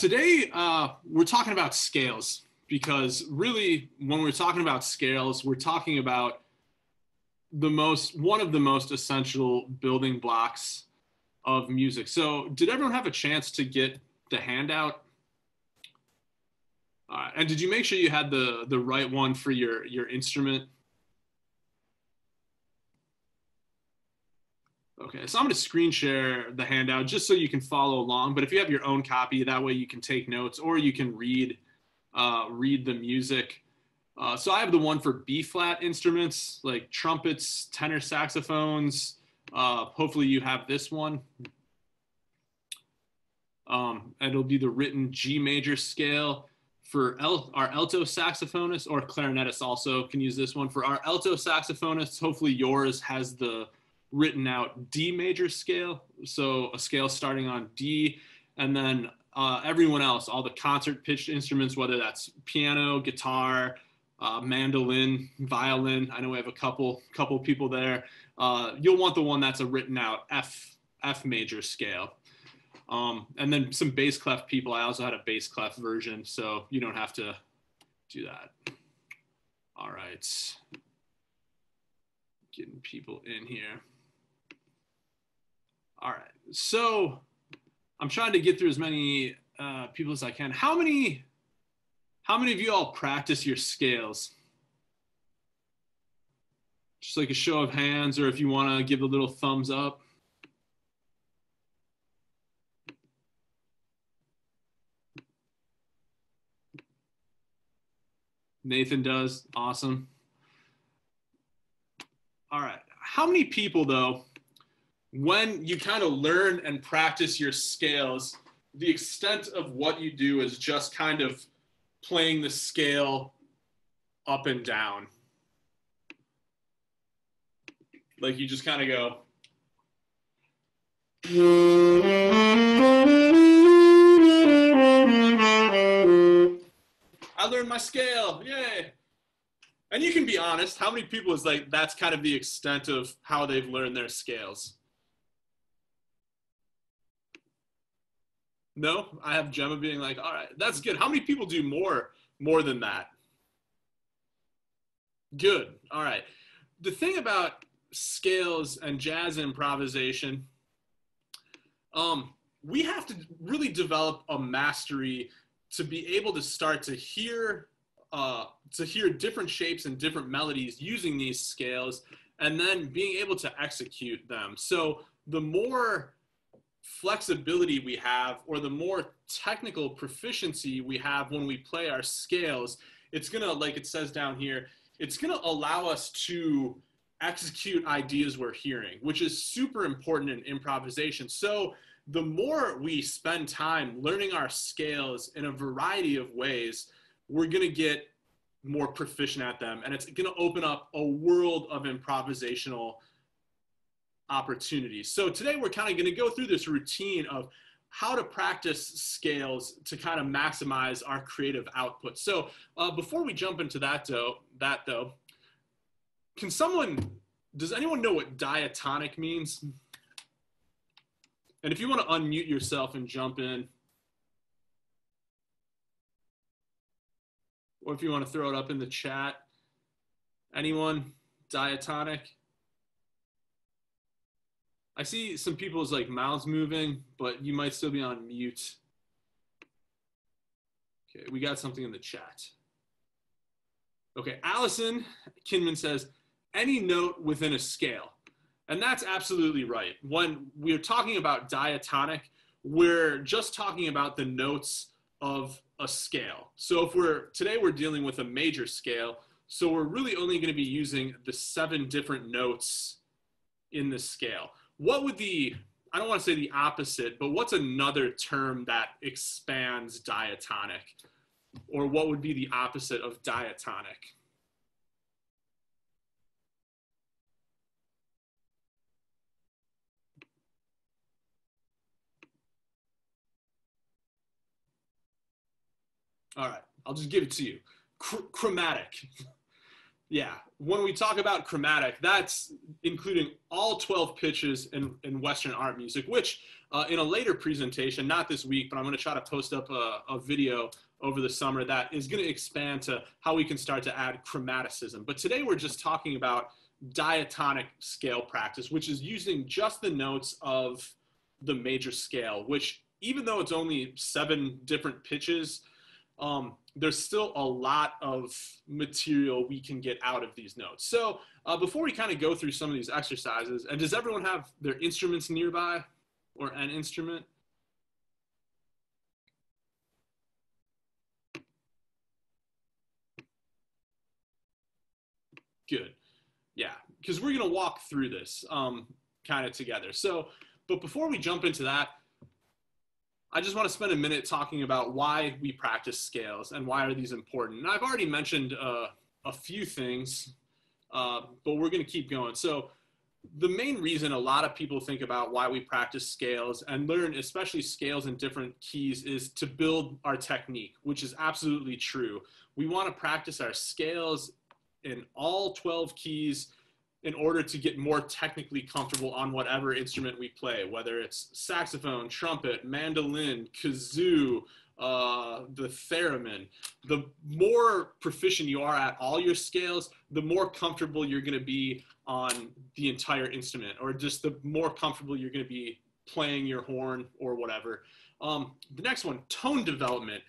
Today, we're talking about scales because really, when we're talking about scales, we're talking about one of the most essential building blocks of music. So, did everyone have a chance to get the handout? And did you make sure you had the right one for your instrument? Okay, so I'm going to screen share the handout just so you can follow along. But if you have your own copy, that way you can take notes or you can read the music. So I have the one for B flat instruments like trumpets, tenor saxophones. Hopefully you have this one. And it'll be the written G major scale for our alto saxophonists, or clarinetists also can use this one. For our alto saxophonists, hopefully yours has the written out D major scale, so a scale starting on D, and then everyone else, all the concert pitched instruments, whether that's piano, guitar, mandolin, violin. I know we have a couple people there. You'll want the one that's a written out F major scale. And then some bass clef people. I also had a bass clef version, so you don't have to do that. All right, getting people in here. All right, so I'm trying to get through as many people as I can. How many of you all practice your scales? Just like a show of hands, or if you want to give a little thumbs up. Nathan does. Awesome. All right. How many people, though, when you kind of learn and practice your scales, the extent of what you do is just kind of playing the scale up and down? Like you just kind of go. I learned my scale, yay. And you can be honest, how many people is like, that's kind of the extent of how they've learned their scales? No, I have Gemma being like, all right, that's good. How many people do more than that? Good, all right. The thing about scales and jazz improvisation, we have to really develop a mastery to be able to start to hear different shapes and different melodies using these scales, and then being able to execute them. So the more flexibility we have, or the more technical proficiency we have when we play our scales, it's gonna, like it says down here, it's gonna allow us to execute ideas we're hearing, which is super important in improvisation. So the more we spend time learning our scales in a variety of ways, we're going to get more proficient at them. And it's going to open up a world of improvisational opportunities. So today we're kind of going to go through this routine of how to practice scales to kind of maximize our creative output. So before we jump into that though, does anyone know what diatonic means? And if you want to unmute yourself and jump in, or if you want to throw it up in the chat, anyone? Diatonic? I see some people's like mouths moving, but you might still be on mute. Okay, we got something in the chat. Okay, Allison Kinman says, any note within a scale. And that's absolutely right. When we're talking about diatonic, we're just talking about the notes of a scale. So today we're dealing with a major scale, so we're really only going to be using the 7 different notes in the scale. What would I don't want to say the opposite, but what's another term that expands diatonic? Or what would be the opposite of diatonic? All right, I'll just give it to you. Chromatic. Yeah, when we talk about chromatic, that's including all 12 pitches in Western art music, which in a later presentation, not this week, but I'm going to try to post up a video over the summer that is going to expand to how we can start to add chromaticism. But today we're just talking about diatonic scale practice, which is using just the notes of the major scale, which even though it's only 7 different pitches, there's still a lot of material we can get out of these notes. So before we kind of go through some of these exercises, and does everyone have their instruments nearby or an instrument? Good. Yeah, because we're going to walk through this kind of together. So, but before we jump into that, I just want to spend a minute talking about why we practice scales and why are these important. And I've already mentioned a few things, but we're going to keep going. So the main reason a lot of people think about why we practice scales and learn especially scales in different keys is to build our technique, which is absolutely true. We want to practice our scales in all 12 keys in order to get more technically comfortable on whatever instrument we play, whether it's saxophone, trumpet, mandolin, kazoo, the theremin. The more proficient you are at all your scales, the more comfortable you're going to be on the entire instrument, or just the more comfortable you're going to be playing your horn or whatever. The next one, tone development.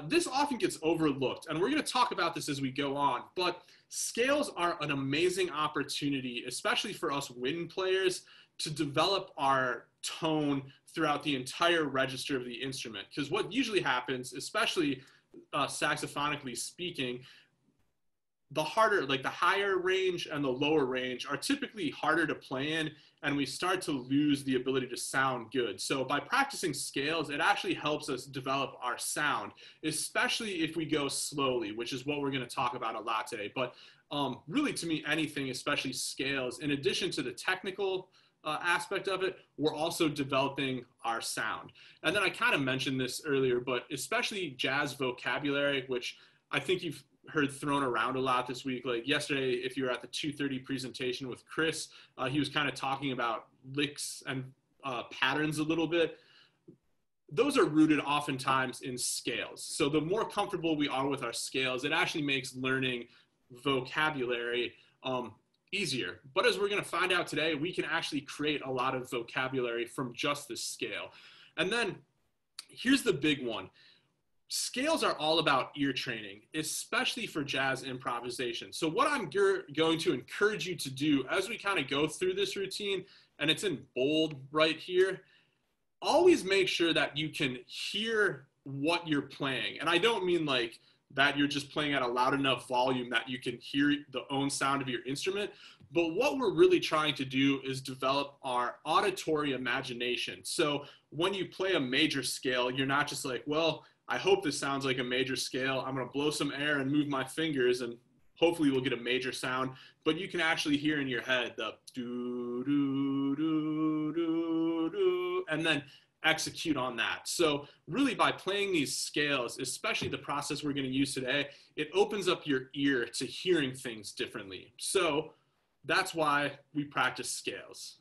This often gets overlooked, and we're going to talk about this as we go on, but scales are an amazing opportunity, especially for us wind players, to develop our tone throughout the entire register of the instrument. Because what usually happens, especially saxophonically speaking, the harder, like the higher range and the lower range are typically harder to play in, and we start to lose the ability to sound good. So by practicing scales, it actually helps us develop our sound, especially if we go slowly, which is what we're going to talk about a lot today. But really, to me, anything, especially scales, in addition to the technical aspect of it, we're also developing our sound. And then I kind of mentioned this earlier, but especially jazz vocabulary, which I think you've heard thrown around a lot this week. Like yesterday, if you were at the 2:30 presentation with Chris, he was kind of talking about licks and patterns a little bit. Those are rooted oftentimes in scales. So the more comfortable we are with our scales, it actually makes learning vocabulary easier. But as we're going to find out today, we can actually create a lot of vocabulary from just this scale. And then here's the big one. Scales are all about ear training, especially for jazz improvisation. So what I'm going to encourage you to do as we kind of go through this routine, and it's in bold right here, always make sure that you can hear what you're playing. And I don't mean like that you're just playing at a loud enough volume that you can hear the own sound of your instrument. But what we're really trying to do is develop our auditory imagination. So when you play a major scale, you're not just like, well, I hope this sounds like a major scale. I'm going to blow some air and move my fingers and hopefully we'll get a major sound. But you can actually hear in your head the do, do, do, do, do, and then execute on that. So really by playing these scales, especially the process we're going to use today, it opens up your ear to hearing things differently. So that's why we practice scales.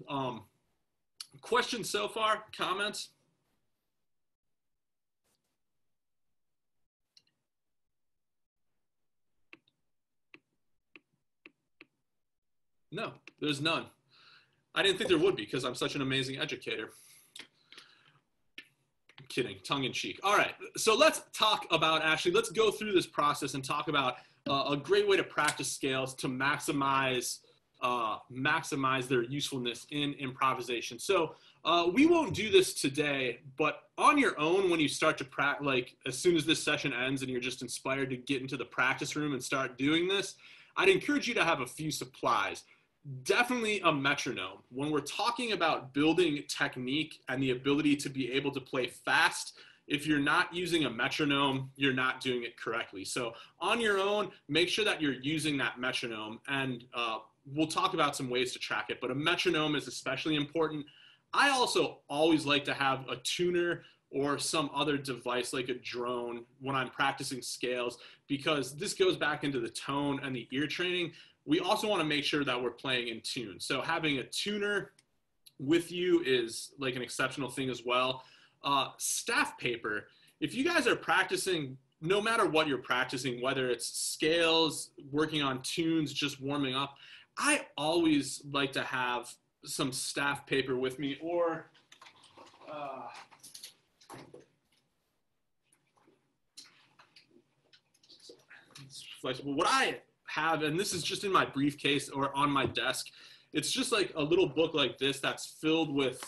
Questions so far? Comments? No, there's none. I didn't think there would be because I'm such an amazing educator. I'm kidding, tongue in cheek. All right, so let's talk about let's go through this process and talk about a great way to practice scales to maximize their usefulness in improvisation. So we won't do this today, but on your own, when you start to practice, like as soon as this session ends and you're just inspired to get into the practice room and start doing this, I'd encourage you to have a few supplies. Definitely a metronome. When we're talking about building technique and the ability to be able to play fast, if you're not using a metronome, you're not doing it correctly. So on your own, make sure that you're using that metronome, and we'll talk about some ways to track it, but a metronome is especially important. I also always like to have a tuner or some other device like a drone when I'm practicing scales, because this goes back into the tone and the ear training. We also want to make sure that we're playing in tune. So having a tuner with you is like an exceptional thing as well. Staff paper. If you guys are practicing, no matter what you're practicing, whether it's scales, working on tunes, just warming up, I always like to have some staff paper with me, or it's flexible. What I have, and this is just in my briefcase or on my desk, it's just like a little book like this that's filled with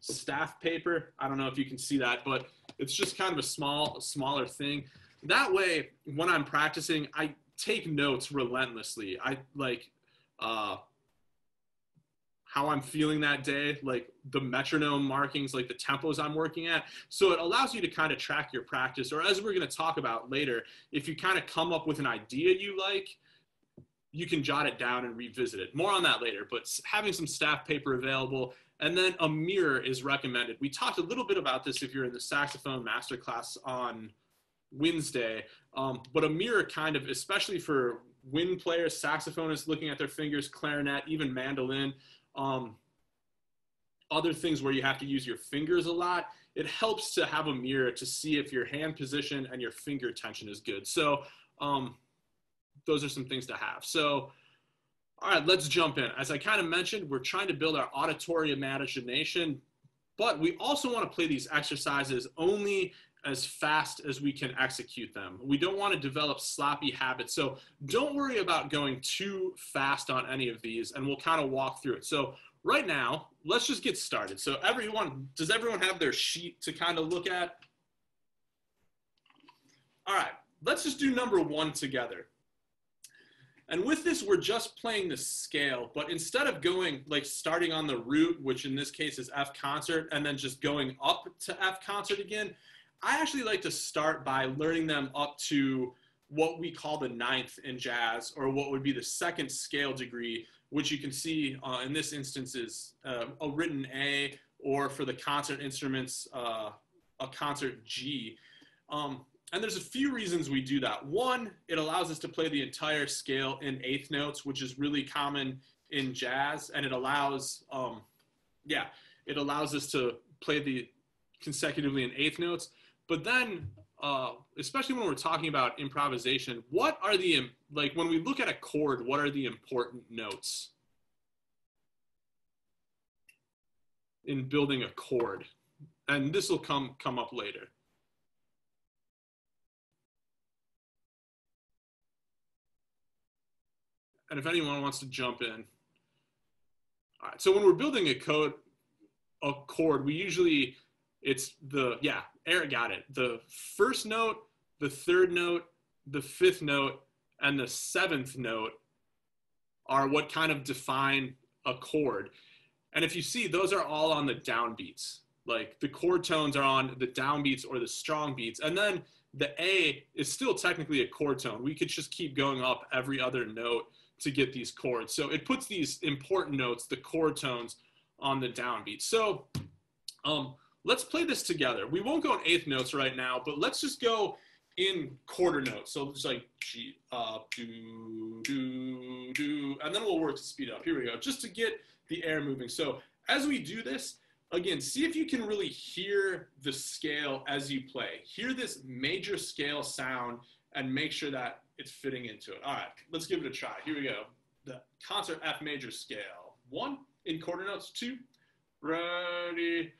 staff paper. I don't know if you can see that, but it's just kind of a smaller thing. That way, when I'm practicing, I take notes relentlessly. I like how I'm feeling that day, like the metronome markings, like the tempos I'm working at. So it allows you to kind of track your practice, or as we're going to talk about later, if you kind of come up with an idea you like, you can jot it down and revisit it. More on that later, but having some staff paper available, and then a mirror is recommended. We talked a little bit about this if you're in the saxophone masterclass on Wednesday, but a mirror kind of, especially for wind players, saxophonists looking at their fingers, clarinet, even mandolin, other things where you have to use your fingers a lot, it helps to have a mirror to see if your hand position and your finger tension is good. So those are some things to have. So, all right, let's jump in. As I kind of mentioned, we're trying to build our auditory imagination, but we also want to play these exercises only as fast as we can execute them. We don't want to develop sloppy habits. So don't worry about going too fast on any of these, and we'll kind of walk through it. So right now, let's just get started. So does everyone have their sheet to kind of look at? All right, let's just do number 1 together. And with this, we're just playing the scale, but instead of going, like starting on the root, which in this case is F concert, and then just going up to F concert again, I actually like to start by learning them up to what we call the 9th in jazz, or what would be the 2nd scale degree, which you can see in this instance is a written A, or for the concert instruments, a concert G. And there's a few reasons we do that. One, it allows us to play the entire scale in 8th notes, which is really common in jazz, and it allows, it allows us to play the consecutively in 8th notes. But then, especially when we're talking about improvisation, what are the, like when we look at a chord, what are the important notes in building a chord? And this will come up later. And if anyone wants to jump in. All right, so when we're building a chord, we usually, it's Eric got it. The first note, the 3rd note, the 5th note, and the 7th note are what kind of define a chord. And if you see, those are all on the downbeats. Like the chord tones are on the downbeats or the strong beats. And then the A is still technically a chord tone. We could just keep going up every other note to get these chords. So it puts these important notes, the chord tones, on the downbeat. So let's play this together. We won't go in 8th notes right now, but let's just go in quarter notes. So it's like G, do, do, do, and then we'll work to speed up. Here we go, just to get the air moving. So as we do this, again, see if you can really hear the scale as you play. Hear this major scale sound and make sure that it's fitting into it. All right, let's give it a try. Here we go. The concert F major scale. 1 in quarter notes, 2, ready.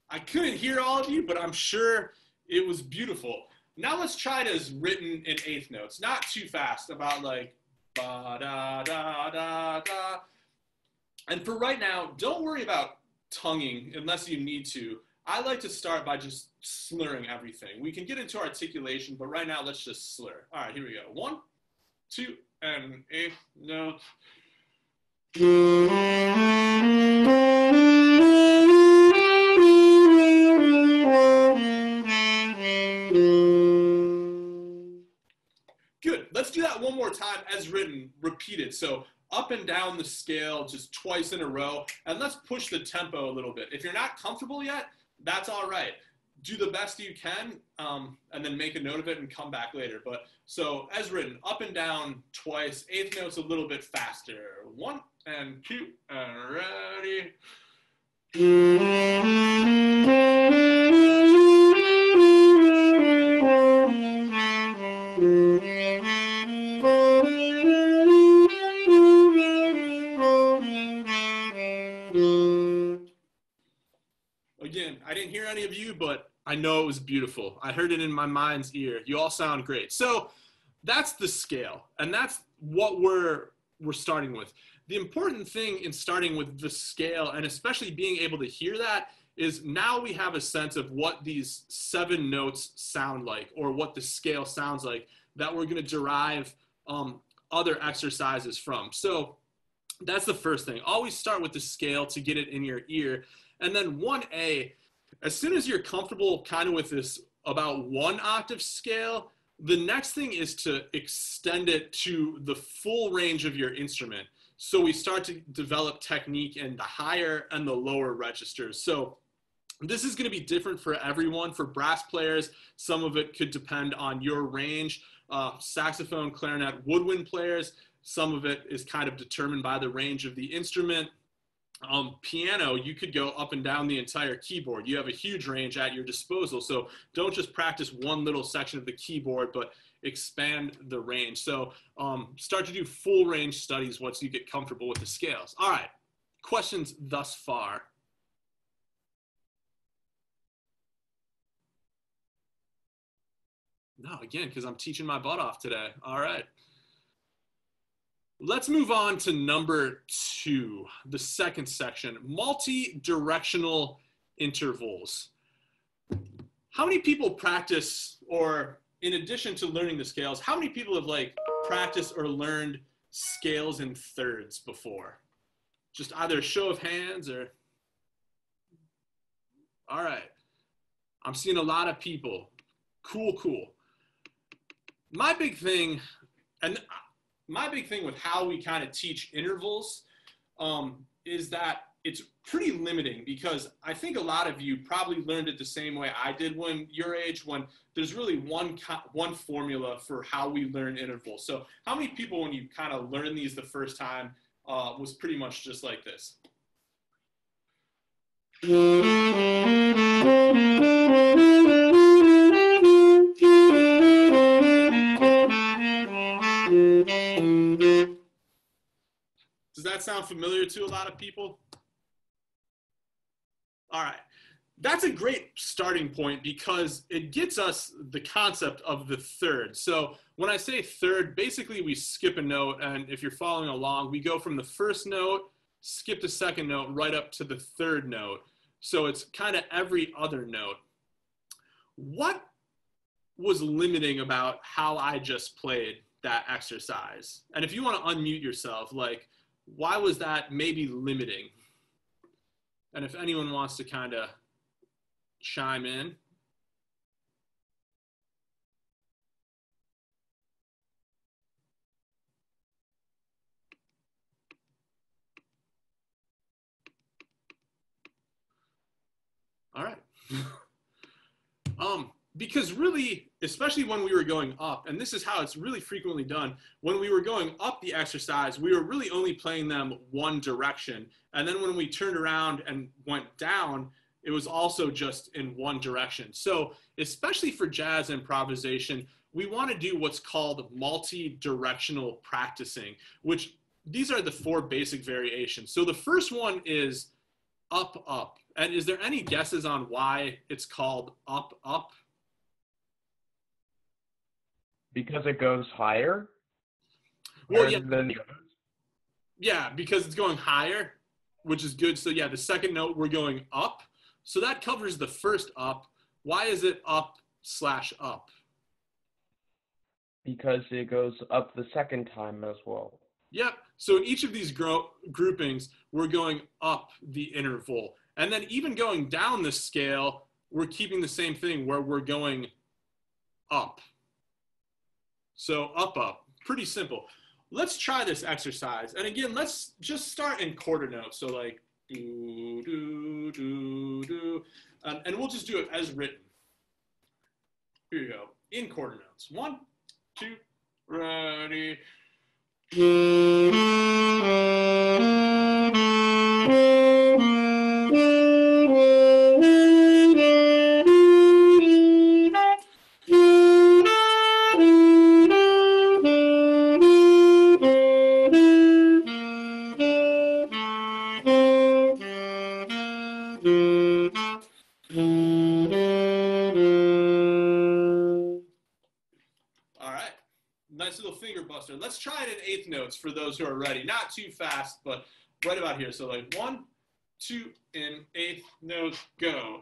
I couldn't hear all of you, but I'm sure it was beautiful. Now let's try it as written in 8th notes, not too fast, about like ba da da da da. And for right now, don't worry about tonguing unless you need to. I like to start by just slurring everything. We can get into articulation, but right now let's just slur. All right, here we go. 1, 2, and 8th note. Good. Let's do that one more time as written, repeated. So up and down the scale just twice in a row, and let's push the tempo a little bit. If you're not comfortable yet, that's all right. Do the best you can, and then make a note of it and come back later. But so as written, up and down twice, eighth note's a little bit faster. 1 and 2 and ready. Again, I didn't hear any of you, but I know it was beautiful. I heard it in my mind's ear. You all sound great. So that's the scale, and that's what we're starting with. The important thing in starting with the scale, and especially being able to hear that, is now we have a sense of what these 7 notes sound like, or what the scale sounds like, that we're going to derive other exercises from. So that's the first thing. Always start with the scale to get it in your ear. And then 1A, as soon as you're comfortable kind of with this about 1 octave scale, the next thing is to extend it to the full range of your instrument. So we start to develop technique in the higher and the lower registers. So this is going to be different for everyone. For brass players, some of it could depend on your range. Saxophone, clarinet, woodwind players, some of it is kind of determined by the range of the instrument. Piano, you could go up and down the entire keyboard. You have a huge range at your disposal. So don't just practice one little section of the keyboard, but expand the range. So start to do full range studies once you get comfortable with the scales. All right, questions thus far? No, again, because I'm teaching my butt off today. All right. Let's move on to number 2, the second section, multi-directional intervals. How many people practice, or in addition to learning the scales, how many people have practiced or learned scales in thirds before? Just either a show of hands or, all right. I'm seeing a lot of people. Cool, cool. My big thing with how we kind of teach intervals is that it's pretty limiting, because I think a lot of you probably learned it the same way I did when your age, when there's really one formula for how we learn intervals. So how many people, when you kind of learn these the first time, was pretty much just like this? Does that sound familiar to a lot of people? All right. That's a great starting point, because it gets us the concept of the third. So when I say third, basically we skip a note, and if you're following along, we go from the first note, skip the second note, right up to the third note. So it's kind of every other note. What was limiting about how I just played that exercise? And if you want to unmute yourself, why was that maybe limiting? And if anyone wants to kind of chime in. All right. Because really, especially when we were going up, and this is how it's really frequently done, when we were going up the exercise, we were really only playing them one direction. And then when we turned around and went down, it was also just in one direction. So especially for jazz improvisation, we want to do what's called multi-directional practicing, which these are the 4 basic variations. So the first one is up, up. And is there any guesses on why it's called up, up? Because it goes higher? Well, yeah, because it's going higher, which is good. So yeah, the second note, we're going up. So that covers the first up. Why is it up/up? Because it goes up the second time as well. Yep. So in each of these groupings, we're going up the interval. And then even going down the scale, we're keeping the same thing where we're going up. So up, up. Pretty simple. Let's try this exercise. And again, let's just start in quarter notes. So like do, do, do, do. And we'll just do it as written. Here you go. In quarter notes. 1, 2, ready. All right. Nice little finger buster. Let's try it in eighth notes for those who are ready. Not too fast, but right about here. So like 1, 2, in eighth note, go.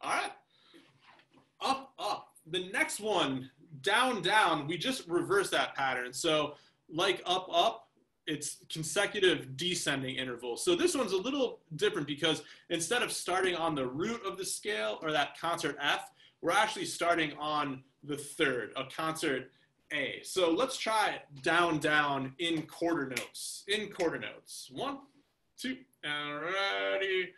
All right. Up, up. The next one, down, down, we just reverse that pattern. So like up, up, it's consecutive descending intervals. So this one's a little different because instead of starting on the root of the scale or that concert F, we're actually starting on the third, a concert A. So let's try down, down in quarter notes. In quarter notes. 1, 2, and ready.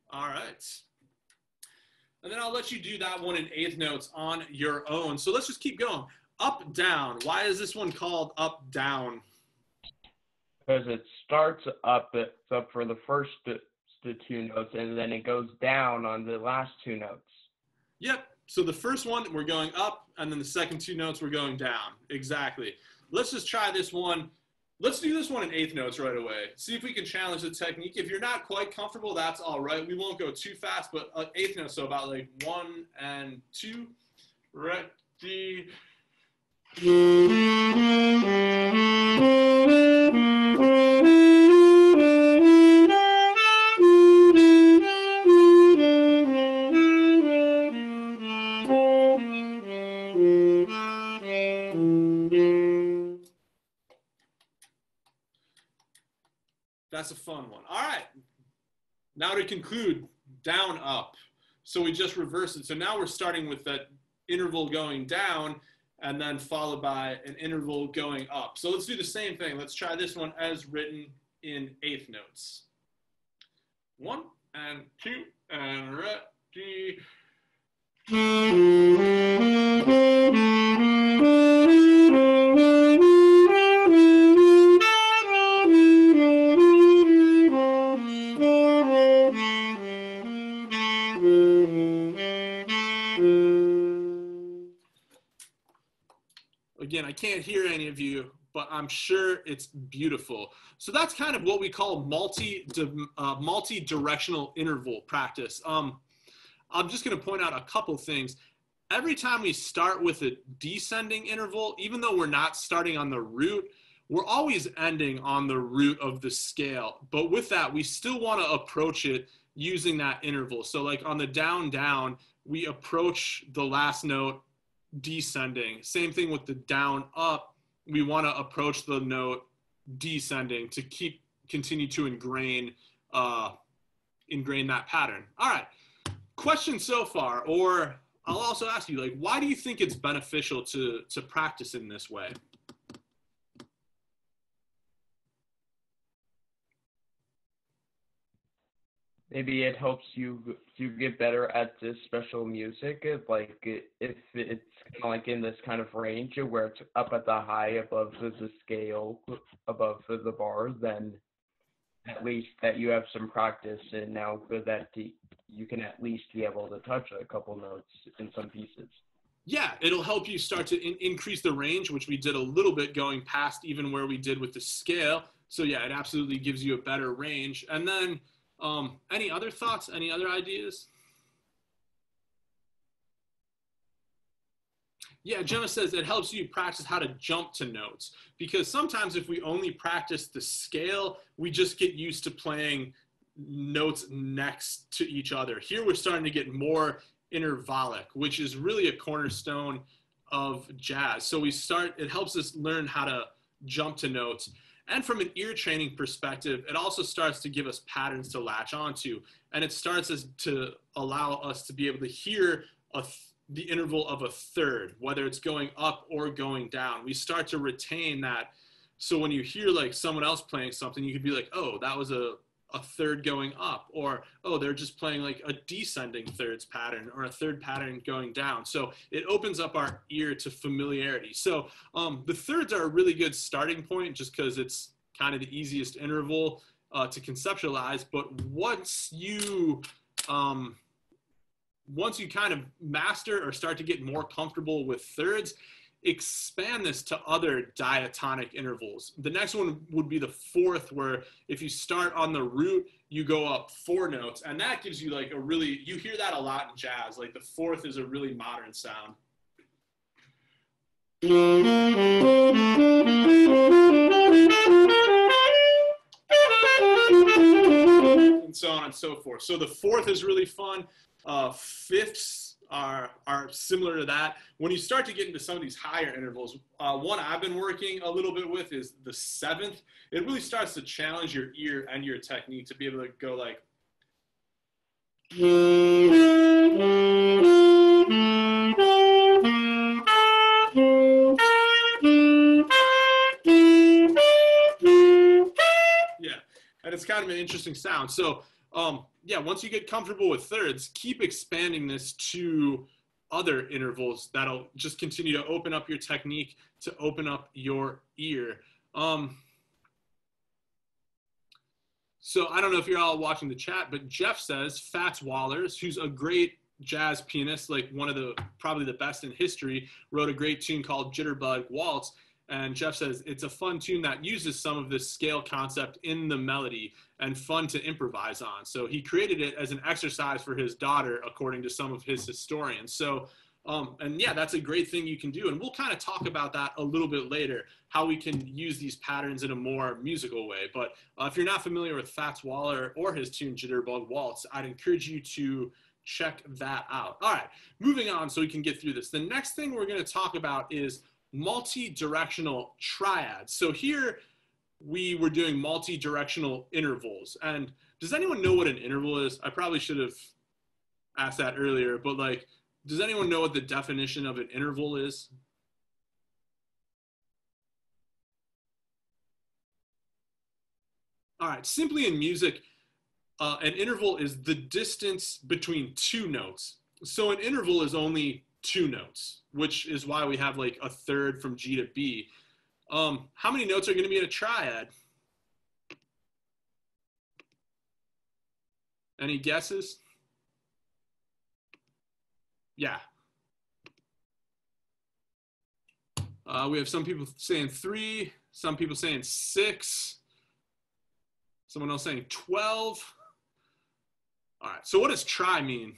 All right. And then I'll let you do that one in eighth notes on your own. So let's just keep going. Up, down. Why is this one called up, down? Because it starts up, it's up for the first two notes, and then it goes down on the last two notes. Yep. So the first one, we're going up, and then the second two notes, we're going down. Exactly. Let's just try this one. Let's do this one in eighth notes right away. See if we can challenge the technique. If you're not quite comfortable, that's all right. We won't go too fast, but eighth notes, so about like 1 and 2. Ready. That's a fun one. All right. Now to conclude, down, up. So we just reversed it. So now we're starting with that interval going down and then followed by an interval going up. So let's do the same thing. Let's try this one as written in eighth notes. 1 and 2 and ready. Again, I can't hear any of you, but I'm sure it's beautiful. So that's kind of what we call multi-directional interval practice. I'm just going to point out a couple things. Every time we start with a descending interval, even though we're not starting on the root, we're always ending on the root of the scale. But with that, we still want to approach it using that interval. So like on the down, down, we approach the last note descending. Same thing with the down, up. We want to approach the note descending to continue to ingrain that pattern. All right. Question so far, or I'll also ask you, like, why do you think it's beneficial to practice in this way? maybe it helps you to get better at this special music. Like if it's kind of like in this kind of range where it's up at the high above the scale, above the bar, then at least that you have some practice and now that you can at least be able to touch a couple notes in some pieces. Yeah, it'll help you start to increase the range, which we did a little bit going past even where we did with the scale. So yeah, it absolutely gives you a better range. And then any other thoughts, any other ideas? Yeah, Gemma says it helps you practice how to jump to notes, because sometimes if we only practice the scale, we just get used to playing notes next to each other. Here we're starting to get more intervallic, which is really a cornerstone of jazz. So it helps us learn how to jump to notes. And from an ear training perspective, it also starts to give us patterns to latch onto. And it starts to allow us to be able to hear the interval of a third, whether it's going up or going down. We start to retain that. So when you hear like someone else playing something, you could be like, oh, that was a third going up, or, oh, they're just playing like a descending thirds pattern or a third pattern going down. So it opens up our ear to familiarity. So the thirds are a really good starting point just because it's kind of the easiest interval to conceptualize. But once you kind of master or start to get more comfortable with thirds, expand this to other diatonic intervals. The next one would be the fourth, where if you start on the root, you go up 4 notes. And that gives you like you hear that a lot in jazz. Like the fourth is a really modern sound. And so on and so forth. So the fourth is really fun. Fifths are similar to that. When you start to get into some of these higher intervals, one I've been working a little bit with is the seventh. It really starts to challenge your ear and your technique to be able to go like. Yeah, and it's kind of an interesting sound. So yeah, once you get comfortable with thirds, keep expanding this to other intervals that'll just continue to open up your technique, to open up your ear. So I don't know if you're all watching the chat, but Jeff says Fats Wallers, who's a great jazz pianist, like one of probably the best in history, wrote a great tune called Jitterbug Waltz. And Jeff says it's a fun tune that uses some of this scale concept in the melody and fun to improvise on. So he created it as an exercise for his daughter, according to some of his historians. So, and yeah, that's a great thing you can do. And we'll kind of talk about that a little bit later, how we can use these patterns in a more musical way. But if you're not familiar with Fats Waller or his tune Jitterbug Waltz, I'd encourage you to check that out. All right, moving on so we can get through this. The next thing we're going to talk about is multi-directional triads. So here we were doing multi-directional intervals. And does anyone know what an interval is? I probably should have asked that earlier, but like, does anyone know what the definition of an interval is? All right, simply in music, an interval is the distance between 2 notes. So an interval is only 2 notes, which is why we have like a third from G to B. How many notes are going to be in a triad? Any guesses? Yeah. We have some people saying 3, some people saying 6, someone else saying 12. All right, so what does tri mean?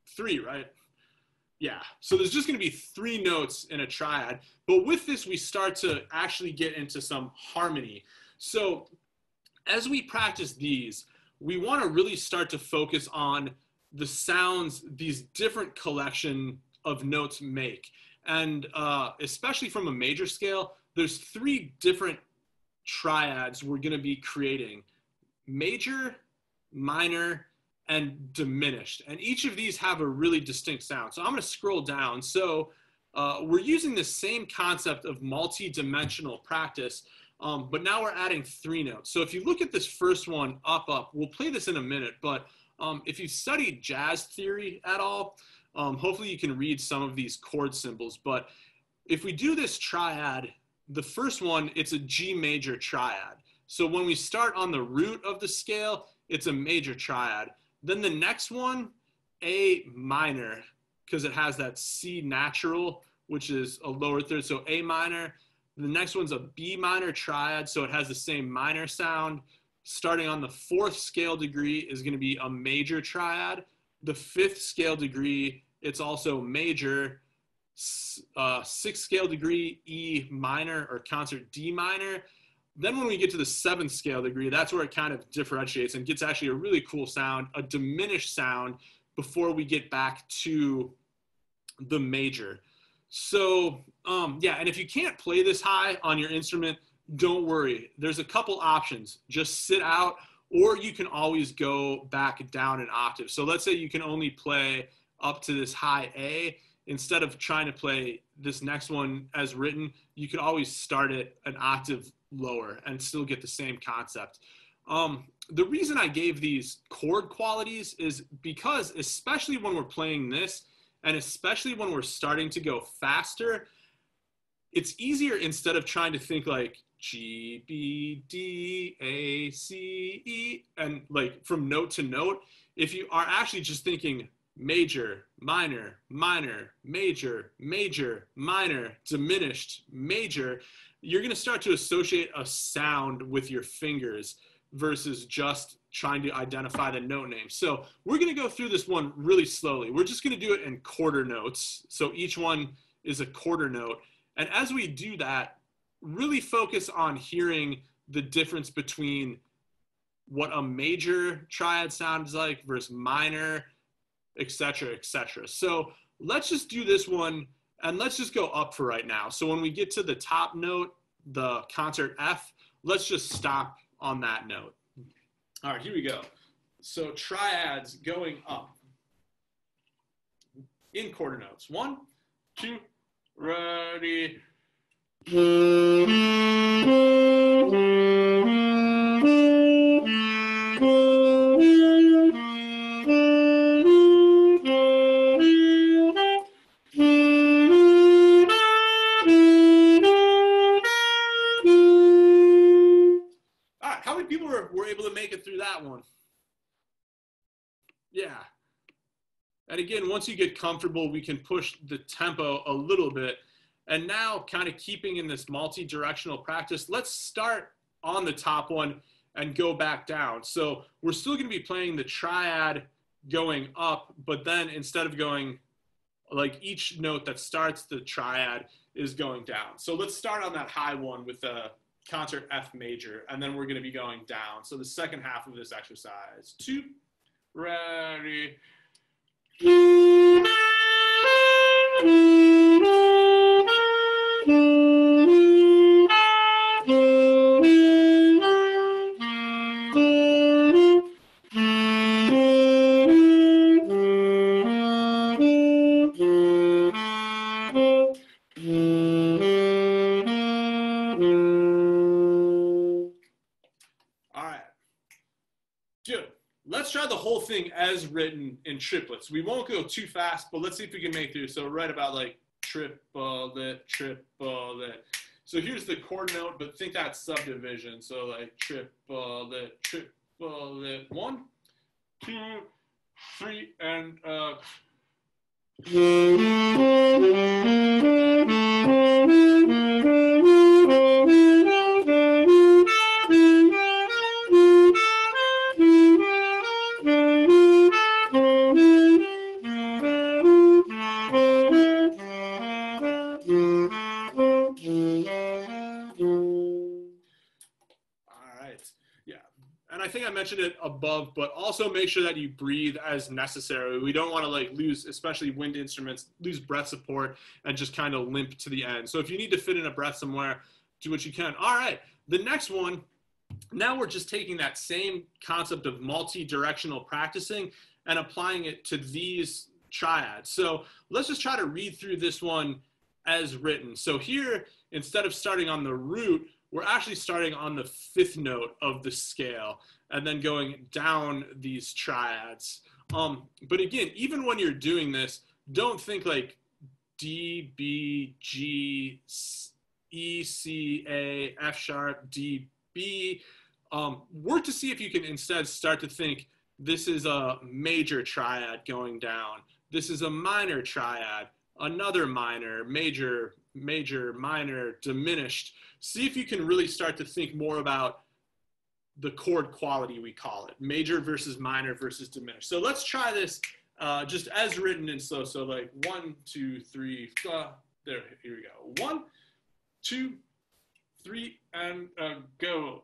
3, right? Yeah, so there's just going to be 3 notes in a triad. But with this, we start to actually get into some harmony. So as we practice these, we want to really start to focus on the sounds these different collection of notes make. And especially from a major scale, there's 3 different triads we're going to be creating: major, minor, and diminished. And each of these have a really distinct sound. So I'm going to scroll down. So we're using the same concept of multi-dimensional practice But now we're adding 3 notes. So if you look at this first one, up, up, we'll play this in a minute, but if you've studied jazz theory at all, hopefully you can read some of these chord symbols. But if we do this triad, the first one, it's a G major triad. So when we start on the root of the scale, it's a major triad. Then the next one, A minor, because it has that C natural, which is a lower third, so A minor. The next one's a B minor triad, so it has the same minor sound. Starting on the 4th scale degree is going to be a major triad. The 5th scale degree, it's also major. 6th scale degree, E minor, or concert D minor. Then when we get to the 7th scale degree, that's where it kind of differentiates and gets actually a really cool sound, a diminished sound, before we get back to the major. So yeah, and if you can't play this high on your instrument, don't worry. There's a couple options. Just sit out, or you can always go back down an octave. So let's say you can only play up to this high A. Instead of trying to play this next one as written, you could always start it an octave lower and still get the same concept. The reason I gave these chord qualities is because, especially when we're playing this, and especially when we're starting to go faster, it's easier, instead of trying to think like G, B, D, A, C, E, and like from note to note, if you are actually just thinking major, minor, minor, major, major, minor, diminished, major, you're going to start to associate a sound with your fingers versus just trying to identify the note name. So we're going to go through this one really slowly. We're just going to do it in quarter notes. So each one is a quarter note. And as we do that, really focus on hearing the difference between what a major triad sounds like versus minor, etc., etc. So let's just do this one, and let's just go up for right now. So when we get to the top note, the concert F, let's just stop on that note. All right, here we go. So triads going up in quarter notes. 1, 2, ready. How many people were able to make it through that one? Yeah. And again, once you get comfortable, we can push the tempo a little bit. And now, kind of keeping in this multi-directional practice, let's start on the top one and go back down. So we're still going to be playing the triad going up, but then instead of going, like, each note that starts the triad is going down. So let's start on that high one with the concert F major, and then we're going to be going down. So the second half of this exercise. 2, ready. Good. Let's try the whole thing as written in triplets. We won't go too fast, but let's see if we can make through. So right about like triplet, triplet. So here's the chord note, but think that subdivision. So like triplet, triplet. 1, 2, 3, and I think I mentioned it above, but also make sure that you breathe as necessary. We don't want to like lose, especially wind instruments, lose breath support and just kind of limp to the end. So if you need to fit in a breath somewhere, do what you can. All right, the next one, now we're just taking that same concept of multi-directional practicing and applying it to these triads. So let's just try to read through this one as written. So here, instead of starting on the root, we're actually starting on the fifth note of the scale and then going down these triads. But again, even when you're doing this, don't think like D, B, G, E, C, A, F sharp, D, B. Work to see if you can instead start to think this is a major triad going down. This is a minor triad, another minor, major, major, minor, diminished. See if you can really start to think more about the chord quality, we call it, major versus minor versus diminished. So let's try this just as written in slow. So like 1, 2, 3, there, here we go. 1, 2, 3, and go.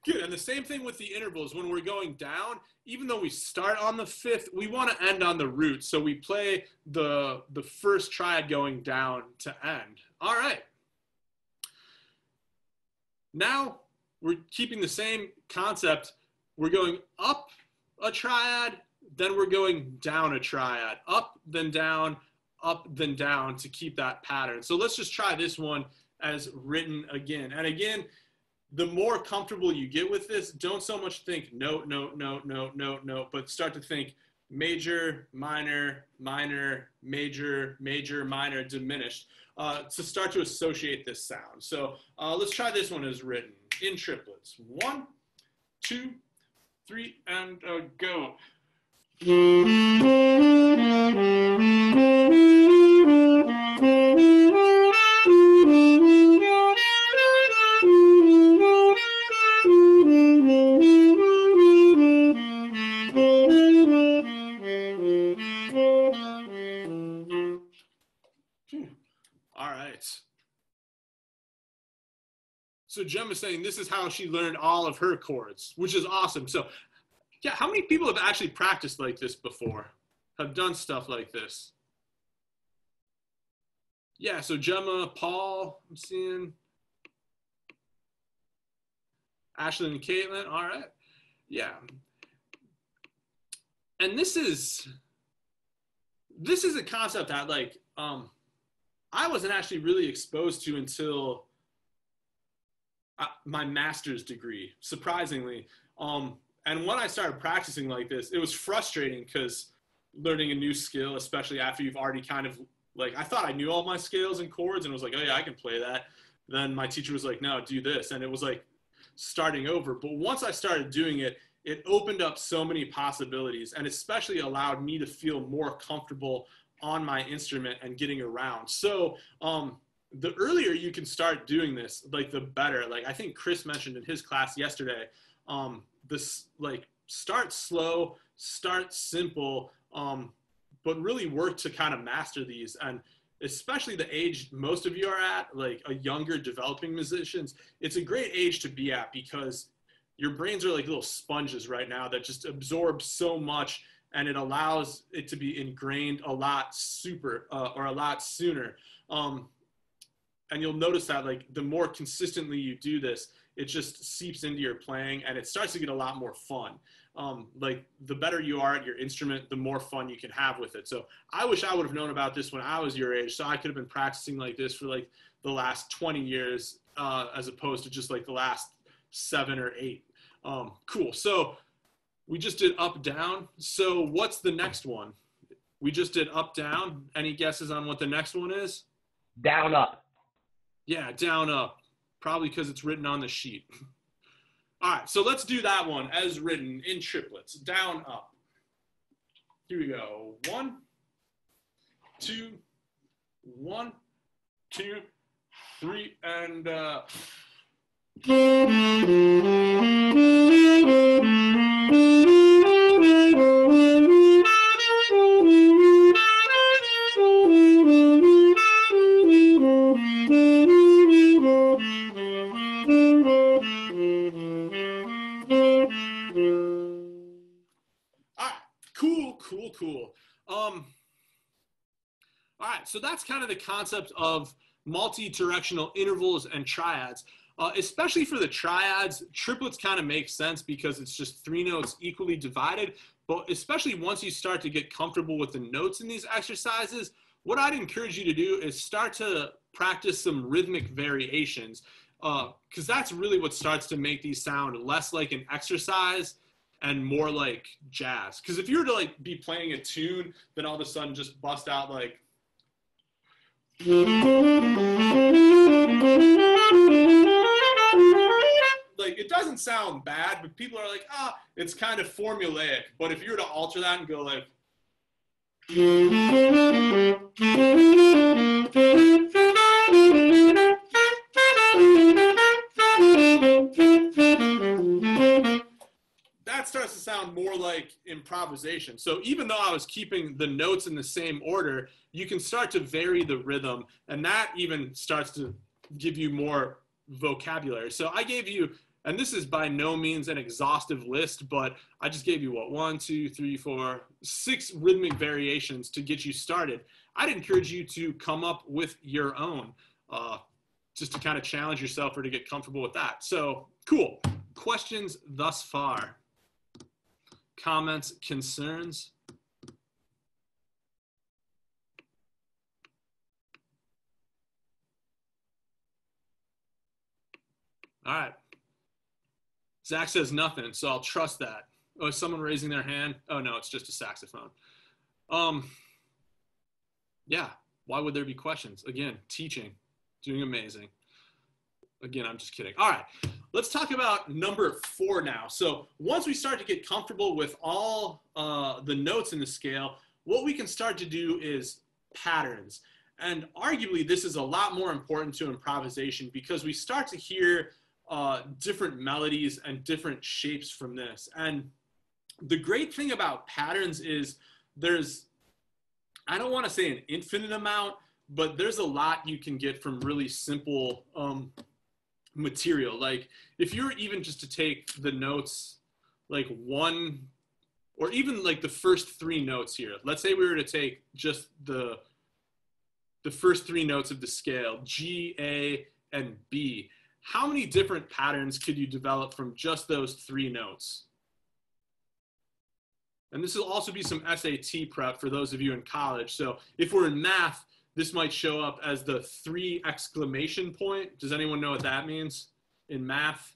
Good, and the same thing with the intervals. When we're going down, even though we start on the fifth, we want to end on the root. So we play the first triad going down to end. All right. Now we're keeping the same concept. We're going up a triad, then we're going down a triad. Up, then down to keep that pattern. So let's just try this one as written again. And again, the more comfortable you get with this, don't so much think note, note, note, note, note, note, but start to think major, minor, minor, major, major, minor, diminished, to start to associate this sound. So let's try this one as written in triplets. 1, 2, 3, and go. All right. So Jem is saying this is how she learned all of her chords, which is awesome. So yeah, how many people have actually practiced like this before? Have done stuff like this? Yeah, so Gemma, Paul, I'm seeing. Ashley and Caitlin, all right. Yeah. And this is a concept that like I wasn't actually really exposed to until my master's degree, surprisingly. And when I started practicing like this, it was frustrating because learning a new skill, especially after you've already kind of like, I thought I knew all my scales and chords and was like, oh yeah, I can play that. Then my teacher was like, no, do this. And it was like starting over. But once I started doing it, it opened up so many possibilities and especially allowed me to feel more comfortable on my instrument and getting around. So the earlier you can start doing this, like the better. Like I think Chris mentioned in his class yesterday, this like start slow, start simple, but really work to kind of master these. And especially the age most of you are at, like a younger developing musicians, it's a great age to be at because your brains are like little sponges right now that just absorb so much, and it allows it to be ingrained a lot or a lot sooner. And you'll notice that like the more consistently you do this, it just seeps into your playing and it starts to get a lot more fun. Like the better you are at your instrument, the more fun you can have with it. So I wish I would have known about this when I was your age, so I could have been practicing like this for like the last 20 years as opposed to just like the last 7 or 8. Cool. So we just did up, down. So what's the next one? We just did up, down. Any guesses on what the next one is? Down, up. Yeah, down, up. Probably because it's written on the sheet. All right, so let's do that one as written in triplets. Down, up. Here we go. 1, 2, 1, 2, 3, and cool. All right, so that's kind of the concept of multi-directional intervals and triads. Especially for the triads, triplets kind of make sense because it's just 3 notes equally divided. But especially once you start to get comfortable with the notes in these exercises, what I'd encourage you to do is start to practice some rhythmic variations, because that's really what starts to make these sound less like an exercise and more like jazz. Because if you were to like be playing a tune, then all of a sudden just bust out like, it doesn't sound bad, but people are like, it's kind of formulaic. But if you were to alter that and go like, that starts to sound more like improvisation. So even though I was keeping the notes in the same order, you can start to vary the rhythm, and that even starts to give you more vocabulary. So I gave you, and this is by no means an exhaustive list, but I just gave you 1, 2, 3, 4, 6 rhythmic variations to get you started. I'd encourage you to come up with your own, just to kind of challenge yourself or to get comfortable with that. So cool. Questions thus far? Comments, concerns? All right. Zach says nothing, so I'll trust that. Oh, is someone raising their hand? Oh, no, it's just a saxophone. Yeah, why would there be questions? Again, teaching, doing amazing. Again, I'm just kidding. All right, let's talk about number 4 now. So once we start to get comfortable with all the notes in the scale, what we can start to do is patterns. And arguably, this is a lot more important to improvisation because we start to hear different melodies and different shapes from this. And the great thing about patterns is there's, I don't want to say an infinite amount, but there's a lot you can get from really simple material. Like if you were even just to take the notes, like 1, or even like the first 3 notes here. Let's say we were to take just the first 3 notes of the scale, G, A, and B. How many different patterns could you develop from just those 3 notes? And this will also be some SAT prep for those of you in college. So if we're in math, this might show up as the 3 exclamation point. Does anyone know what that means in math?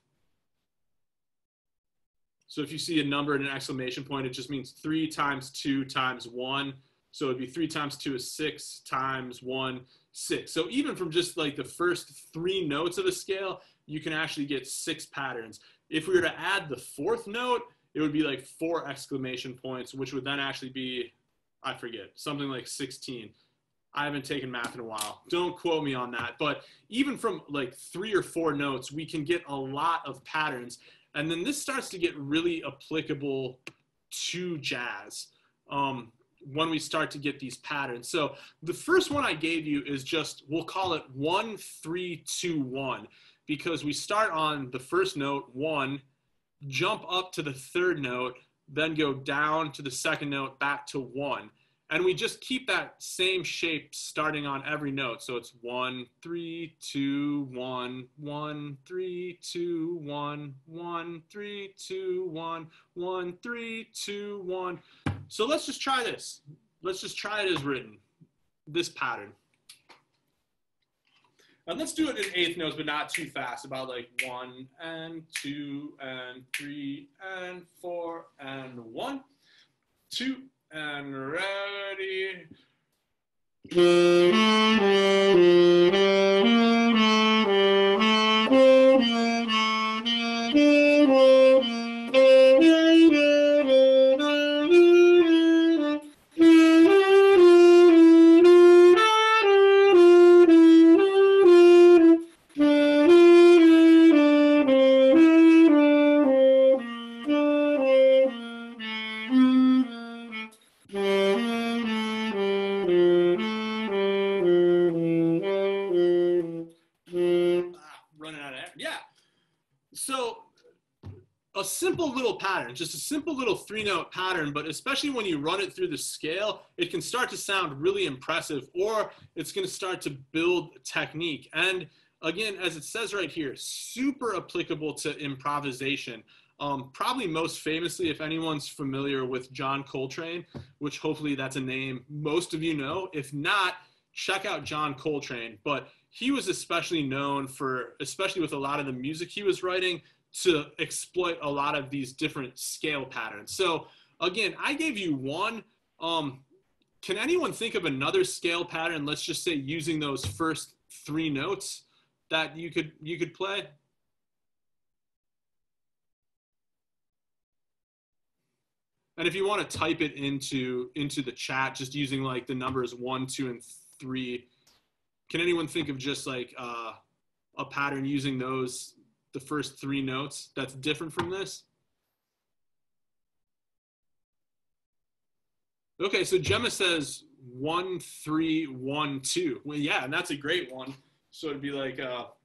So if you see a number and an exclamation point, it just means 3 times 2 times 1. So it'd be 3 times 2 is 6 times 1, 6. So even from just like the first 3 notes of a scale, you can actually get 6 patterns. If we were to add the 4th note, it would be like 4 exclamation points, which would then actually be, I forget, something like 16. I haven't taken math in a while. Don't quote me on that. But even from like 3 or 4 notes, we can get a lot of patterns. And then this starts to get really applicable to jazz when we start to get these patterns. So the first one I gave you is just, we'll call it 1, 3, 2, 1, because we start on the first note, 1, jump up to the 3rd note, then go down to the 2nd note, back to 1. And we just keep that same shape starting on every note. So it's 1, 3, 2, 1, 1, 3, 2, 1, 1, 3, 2, 1, 1, 3, 2, 1. So let's just try this. Let's just try it as written, this pattern. And let's do it in 8th notes, but not too fast, about like 1 and 2 and 3 and 4 and 1, 2, and ready. Running out of air. Yeah. So a simple little pattern, just a simple little 3-note pattern, but especially when you run it through the scale, it can start to sound really impressive, or it's going to start to build technique. And again, as it says right here, super applicable to improvisation. Probably most famously, if anyone's familiar with John Coltrane, which hopefully that's a name most of you know. If not, check out John Coltrane. But he was especially known for, especially with a lot of the music he was writing, to exploit a lot of these different scale patterns. So again, I gave you one. Can anyone think of another scale pattern, let's just say using those first 3 notes, that you could play? And if you want to type it into the chat, just using like the numbers 1, 2, and 3, can anyone think of just like a pattern using those, the first 3 notes, that's different from this? Okay, so Gemma says 1, 3, 1, 2. Well, yeah, and that's a great one. So it'd be like, what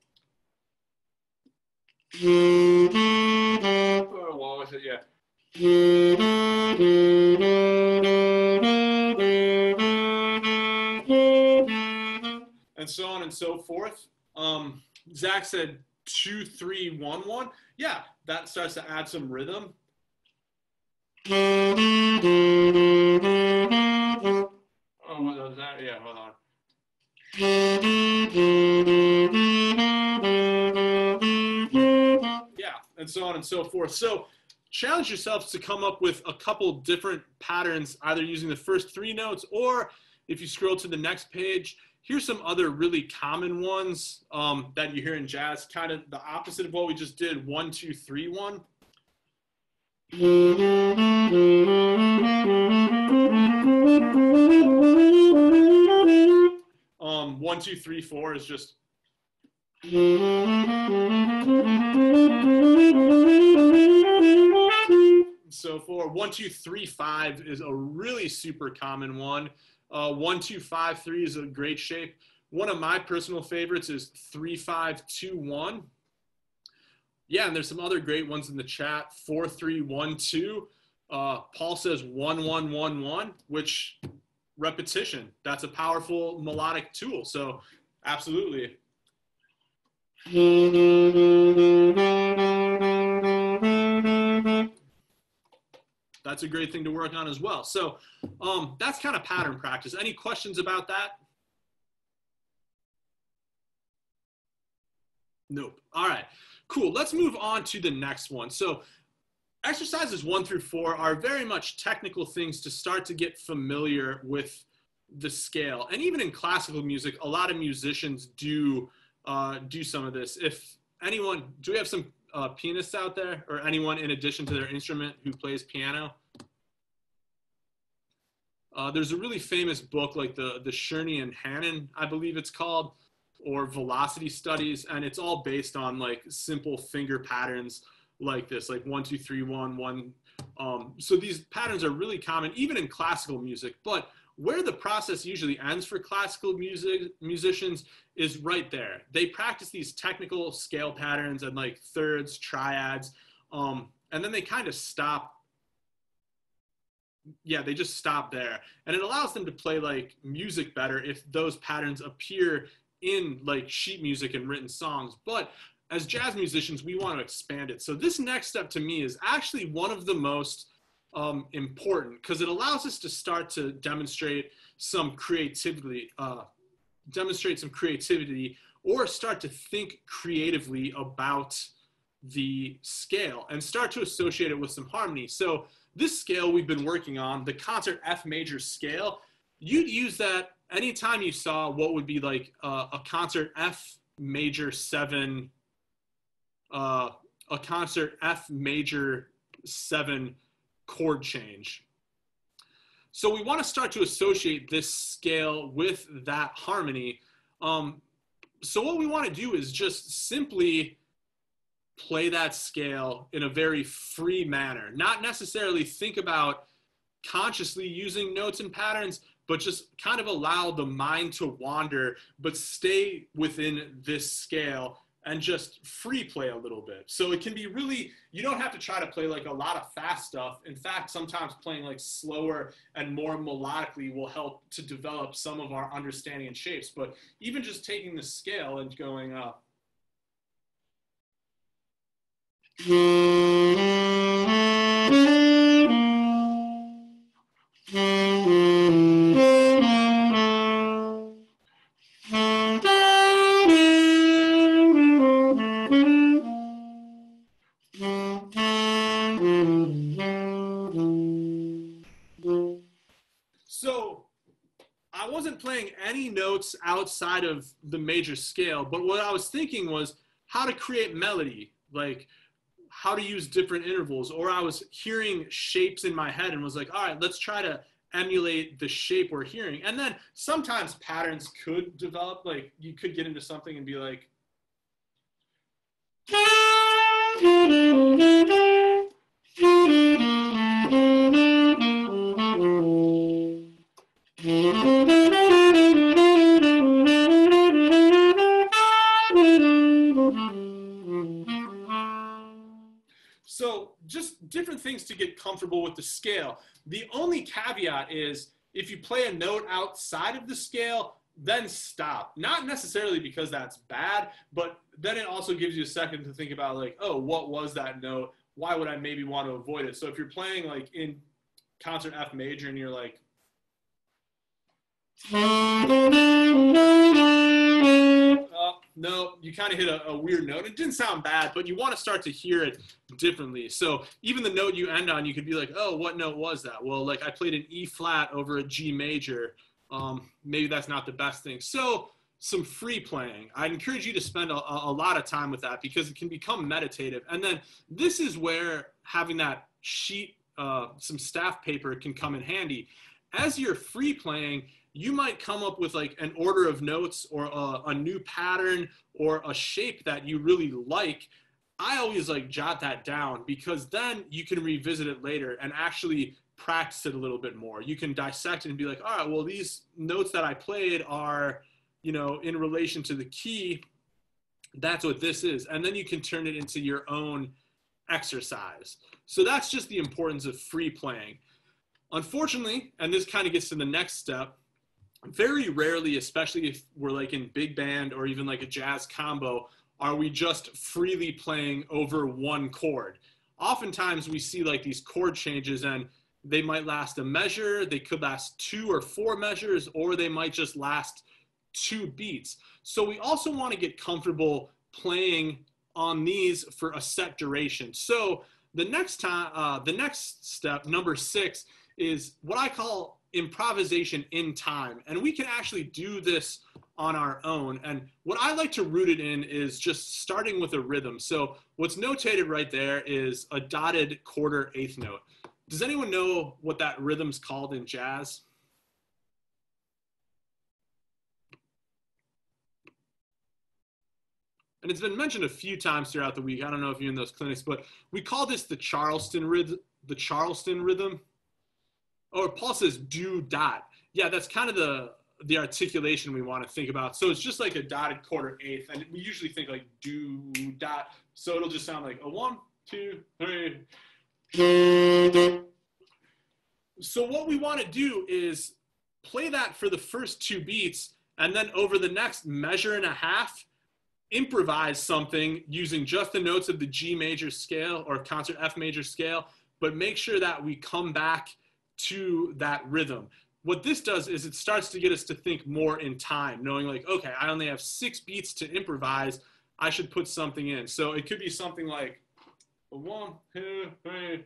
was it? Yeah. And so on and so forth. Zach said 2, 3, 1, 1. Yeah, that starts to add some rhythm. Oh, what was that? Yeah, hold on. Yeah, and so on and so forth. So challenge yourselves to come up with a couple different patterns, either using the first 3 notes, or if you scroll to the next page, here's some other really common ones that you hear in jazz, kind of the opposite of what we just did, 1, 2, 3, 1. 1, 2, 3, 4 is just. So for 1, 2, 3, 5 is a really super common one. 1, 2, 5, 3 is a great shape. One of my personal favorites is 3, 5, 2, 1. Yeah, and there's some other great ones in the chat. 4, 3, 1, 2. Paul says 1, 1, 1, 1, which repetition. That's a powerful melodic tool. So absolutely. That's a great thing to work on as well. So that's kind of pattern practice. Any questions about that? Nope. All right, cool. Let's move on to the next one. So exercises 1 through 4 are very much technical things to start to get familiar with the scale. And even in classical music, a lot of musicians do some of this. If anyone, do we have some pianists out there, or anyone in addition to their instrument who plays piano? There's a really famous book, like the Sherney and Hannon, I believe it's called, or Velocity Studies, and it's all based on like simple finger patterns like this, like 1, 2, 3, 1, 1. So these patterns are really common, even in classical music. But where the process usually ends for classical musicians is right there. They practice these technical scale patterns and like thirds, triads, and then they kind of stop. Yeah, they just stop there. And it allows them to play like music better if those patterns appear in like sheet music and written songs. But as jazz musicians, we want to expand it. So this next step to me is actually one of the most important, because it allows us to start to demonstrate some creativity, or start to think creatively about the scale and start to associate it with some harmony. So this scale we've been working on, the concert F major scale, you'd use that anytime you saw what would be like a concert F major 7, a concert F major 7 chord change. So we want to start to associate this scale with that harmony. So what we want to do is just simply play that scale in a very free manner, not necessarily think about consciously using notes and patterns, but just kind of allow the mind to wander, but stay within this scale and just free play a little bit. So it can be really, you don't have to try to play like a lot of fast stuff. In fact, sometimes playing like slower and more melodically will help to develop some of our understanding and shapes. But even just taking the scale and going up. So I wasn't playing any notes outside of the major scale, but what I was thinking was how to create melody, like how to use different intervals, or I was hearing shapes in my head and was like, all right, let's try to emulate the shape we're hearing. And then sometimes patterns could develop, like you could get into something and be like, so just different things to get comfortable with the scale. The only caveat is if you play a note outside of the scale, then stop. Not necessarily because that's bad, but then it also gives you a second to think about like, oh, what was that note? Why would I maybe want to avoid it? So if you're playing like in concert F major and you're like, no, you kind of hit a weird note. It didn't sound bad, but you want to start to hear it differently. So even the note you end on, you could be like, oh, what note was that? Well, like I played an E flat over a G major. Maybe that's not the best thing. So some free playing. I'd encourage you to spend a lot of time with that because it can become meditative. And then this is where having that sheet, some staff paper can come in handy. As you're free playing, you might come up with like an order of notes or a new pattern or a shape that you really like. I always like jot that down because then you can revisit it later and actually practice it a little bit more. You can dissect it and be like, all right, well, these notes that I played are, you know, in relation to the key. That's what this is. And then you can turn it into your own exercise. So that's just the importance of free playing. Unfortunately, and this kind of gets to the next step, very rarely, especially if we're like in big band or even like a jazz combo, are we just freely playing over one chord. Oftentimes we see like these chord changes and they might last a measure, they could last 2 or 4 measures, or they might just last 2 beats. So we also want to get comfortable playing on these for a set duration. So the next step, number 6, is what I call improvisation in time. And we can actually do this on our own. And what I like to root it in is just starting with a rhythm. So what's notated right there is a dotted quarter eighth note. Does anyone know what that rhythm's called in jazz? And it's been mentioned a few times throughout the week. I don't know if you're in those clinics, but we call this the Charleston rhythm. Or Paul says do dot. Yeah, that's kind of the articulation we want to think about. So it's just like a dotted quarter eighth, and we usually think like do dot. So it'll just sound like a 1, 2, 3. So what we want to do is play that for the first 2 beats, and then over the next measure and a half, improvise something using just the notes of the G major scale or concert F major scale, but make sure that we come back to that rhythm. What this does is it starts to get us to think more in time, knowing like, okay, I only have 6 beats to improvise. I should put something in. So it could be something like 1, 2, 3.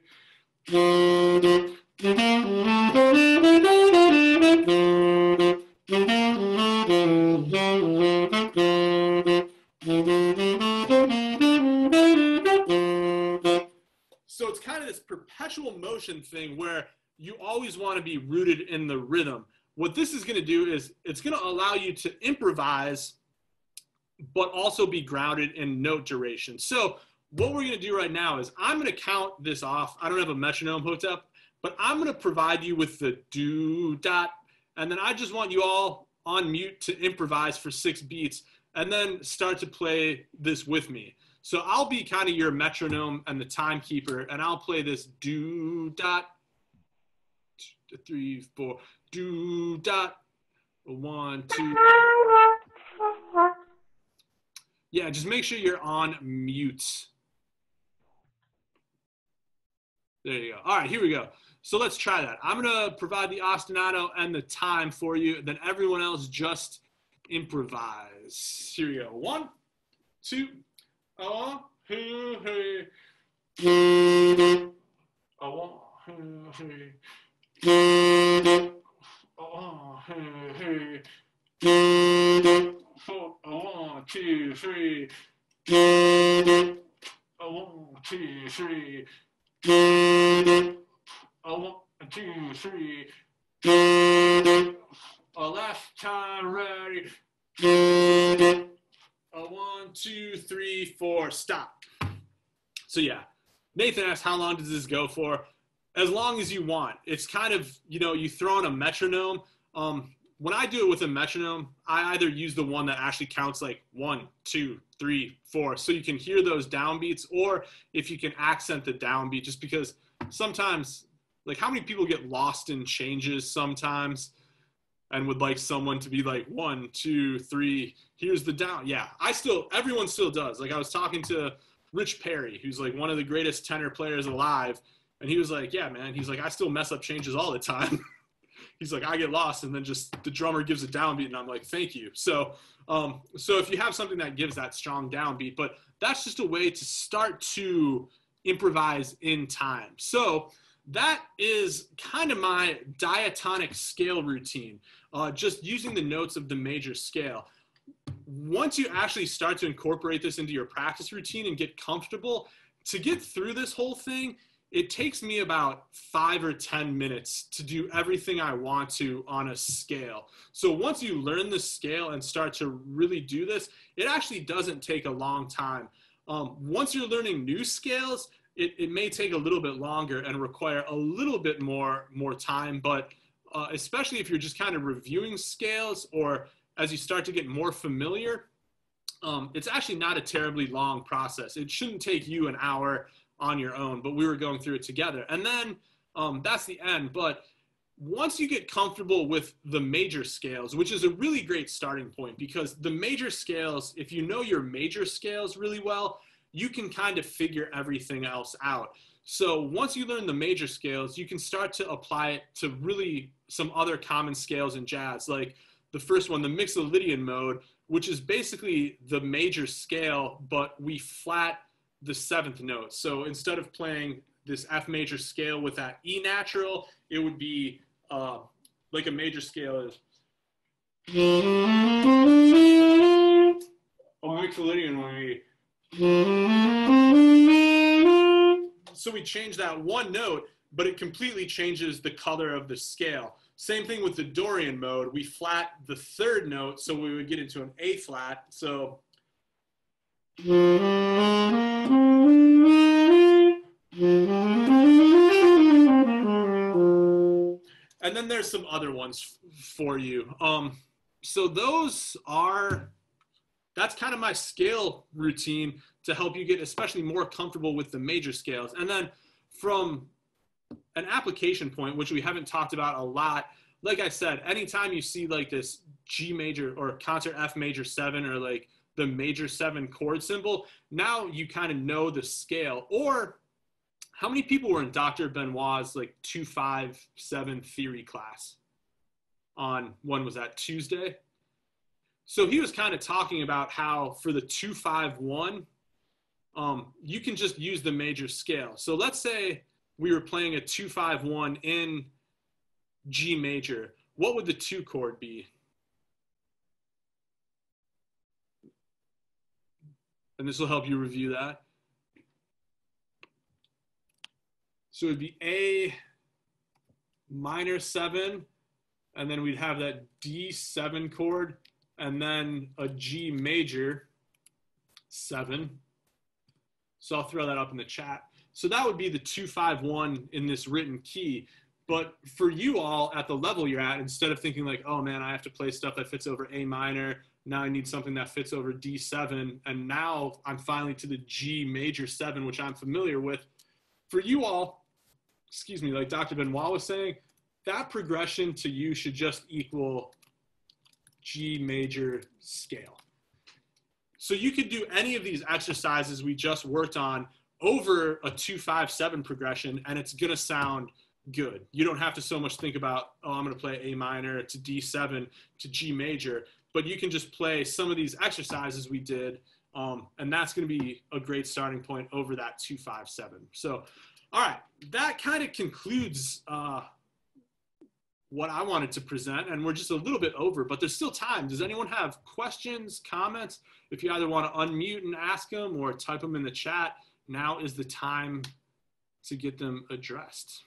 So it's kind of this perpetual motion thing where you always want to be rooted in the rhythm. What this is going to do is it's going to allow you to improvise, but also be grounded in note duration. So what we're going to do right now is I'm going to count this off. I don't have a metronome hooked up, but I'm going to provide you with the do dot. And then I just want you all on mute to improvise for 6 beats. and then start to play this with me. So I'll be kind of your metronome and the timekeeper, and I'll play this do dot 3 4 do dot 1 2. Yeah, just make sure you're on mute. There you go. All right, here we go. So let's try that. I'm going to provide the ostinato and the time for you. Then everyone else just improvise. Here we go. 1, 2, hey, hey. Hey, hey. Hey, hey. 1, 2, 3. 1, 2, 3. 1, 2, 3. Last time ready. 1, 2, 3, 4. Stop. So yeah, Nathan asked, how long does this go for? As long as you want. It's kind of, you throw in a metronome. When I do it with a metronome, I either use the one that actually counts like 1, 2, 3, 4, so you can hear those downbeats, or if you can accent the downbeat, just because sometimes, like, how many people get lost in changes sometimes and would like someone to be like 1, 2, 3, here's the down. Yeah, everyone still does. Like, I was talking to Rich Perry, who's like one of the greatest tenor players alive, and he was like, yeah, man, he's like, I still mess up changes all the time. He's like, I get lost, and then just the drummer gives a downbeat, and I'm like, thank you. So if you have something that gives that strong downbeat, but that's just a way to start to improvise in time. So that is kind of my diatonic scale routine, just using the notes of the major scale. Once you actually start to incorporate this into your practice routine and get comfortable, to get through this whole thing, it takes me about 5 or 10 minutes to do everything I want to on a scale. So once you learn the scale and start to really do this, it actually doesn't take a long time. Once you're learning new scales, it may take a little bit longer and require a little bit more time, but especially if you're just kind of reviewing scales, or as you start to get more familiar, it's actually not a terribly long process. It shouldn't take you an hour on your own, but we were going through it together. And then that's the end. But once you get comfortable with the major scales, which is a really great starting point, because the major scales, if you know your major scales really well, you can kind of figure everything else out. So once you learn the major scales, you can start to apply it to really some other common scales in jazz, like the first one, the Mixolydian mode, which is basically the major scale, but we flat the 7th note. So instead of playing this F major scale with that E natural, it would be like a major scale is a Mixolydian one. So we change that one note, but it completely changes the color of the scale. Same thing with the Dorian mode. We flat the 3rd note, so we would get into an A flat. So and then there's some other ones for you. So that's kind of my scale routine to help you get especially more comfortable with the major scales. And then from an application point, which we haven't talked about a lot, like I said, anytime you see like this G major or concert F major 7 or like the major 7 chord symbol, now you kind of know the scale. Or how many people were in Dr. Benoit's like 257 theory class on, when was that, Tuesday? So he was kind of talking about how for the 251, you can just use the major scale. So let's say we were playing a 251 in G major. What would the 2 chord be? And this will help you review that. So it would be A minor 7, and then we'd have that D7 chord, and then a G major 7. So I'll throw that up in the chat. So that would be the 251 in this written key. But for you all at the level you're at, instead of thinking like, oh man, I have to play stuff that fits over A minor Now I need something that fits over D7. And now I'm finally to the G major 7, which I'm familiar with. For you all, excuse me, like Dr. Benoit was saying, that progression to you should just equal G major scale. So you could do any of these exercises we just worked on over a 2-5-7 progression, and it's going to sound good. You don't have to so much think about, oh, I'm going to play A minor to D7 to G major, but you can just play some of these exercises we did, and that's going to be a great starting point over that 2-5-7. So, all right, that kind of concludes what I wanted to present, and we're just a little bit over, but there's still time. Does anyone have questions, comments? If you either want to unmute and ask them or type them in the chat, now is the time to get them addressed.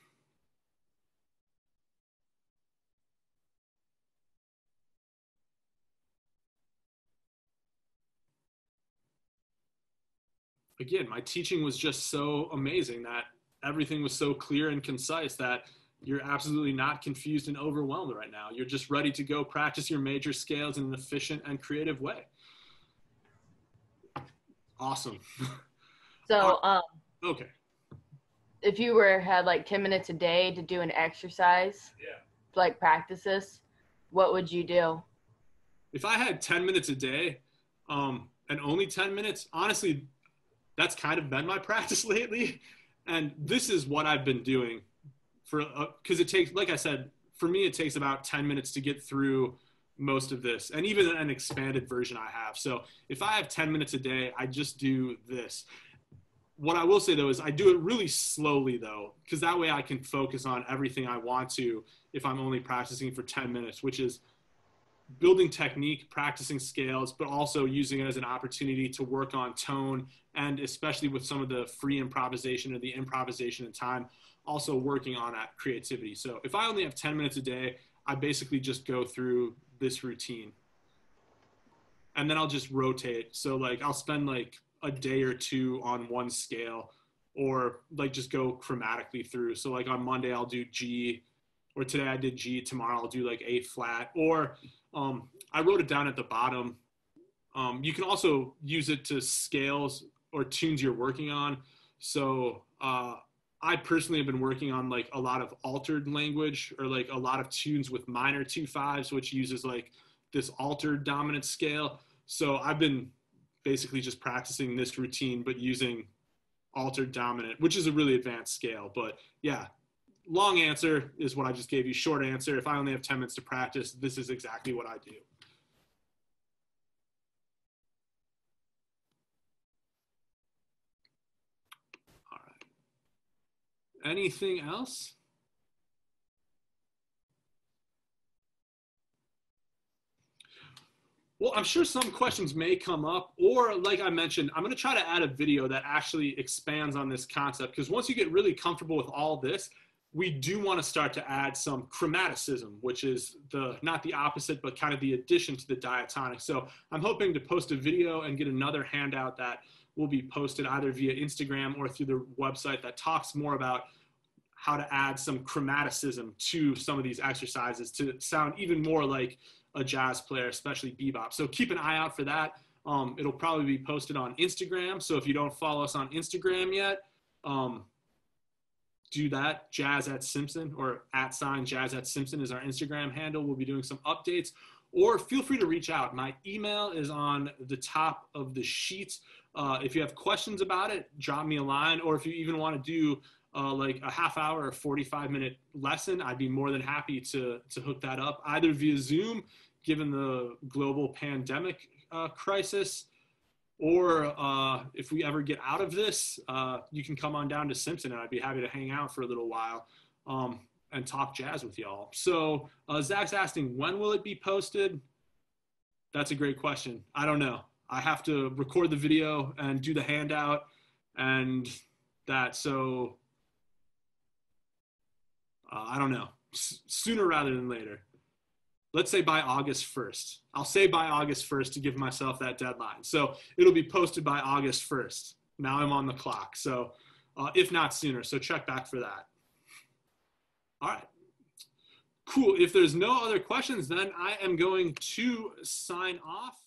Again, my teaching was just so amazing that everything was so clear and concise that you're absolutely not confused and overwhelmed right now. You're just ready to go practice your major scales in an efficient and creative way. Awesome. So, okay. If you had like 10 minutes a day to do an exercise, to like practice this, what would you do? If I had 10 minutes a day, and only 10 minutes, honestly, that's kind of been my practice lately. And this is what I've been doing for, because it takes, like I said, for me, it takes about 10 minutes to get through most of this, and even an expanded version I have. So if I have 10 minutes a day, I just do this. What I will say though is I do it really slowly though, because that way I can focus on everything I want to if I'm only practicing for 10 minutes, which is building technique, practicing scales, but also using it as an opportunity to work on tone, and especially with some of the free improvisation or the improvisation in time, also working on that creativity. So if I only have 10 minutes a day, I basically just go through this routine. And then I'll just rotate. So like I'll spend like a day or two on one scale, or like just go chromatically through. So like on Monday I'll do G, or today I did G, tomorrow I'll do like A flat, or I wrote it down at the bottom. You can also use it to scales or tunes you're working on. So I personally have been working on like a lot of altered language, or like a lot of tunes with minor 2-5s, which uses like this altered dominant scale. So I've been basically just practicing this routine, but using altered dominant, which is a really advanced scale. But yeah, long answer is what I just gave you. Short answer, if I only have 10 minutes to practice, this is exactly what I do. All right. Anything else? Well, I'm sure some questions may come up, or like I mentioned, I'm going to try to add a video that actually expands on this concept, because once you get really comfortable with all this, we do want to start to add some chromaticism, which is not the opposite, but kind of the addition to the diatonic. So I'm hoping to post a video and get another handout that will be posted either via Instagram or through the website that talks more about how to add some chromaticism to some of these exercises to sound even more like a jazz player, especially bebop. So keep an eye out for that. It'll probably be posted on Instagram. So if you don't follow us on Instagram yet, do that. Jazz at Simpson, or @Jazz at Simpson is our Instagram handle. We'll be doing some updates, or feel free to reach out. My email is on the top of the sheet. If you have questions about it, drop me a line, or if you even want to do like a half hour or 45-minute lesson, I'd be more than happy to hook that up, either via Zoom, given the global pandemic crisis, or if we ever get out of this, you can come on down to Simpson, and I'd be happy to hang out for a little while and talk jazz with y'all. So Zach's asking, when will it be posted? That's a great question. I don't know. I have to record the video and do the handout and that. So I don't know. Sooner rather than later. Let's say by August 1st. I'll say by August 1st to give myself that deadline. So it'll be posted by August 1st. Now I'm on the clock. So if not sooner, so check back for that. All right. Cool. If there's no other questions, then I am going to sign off.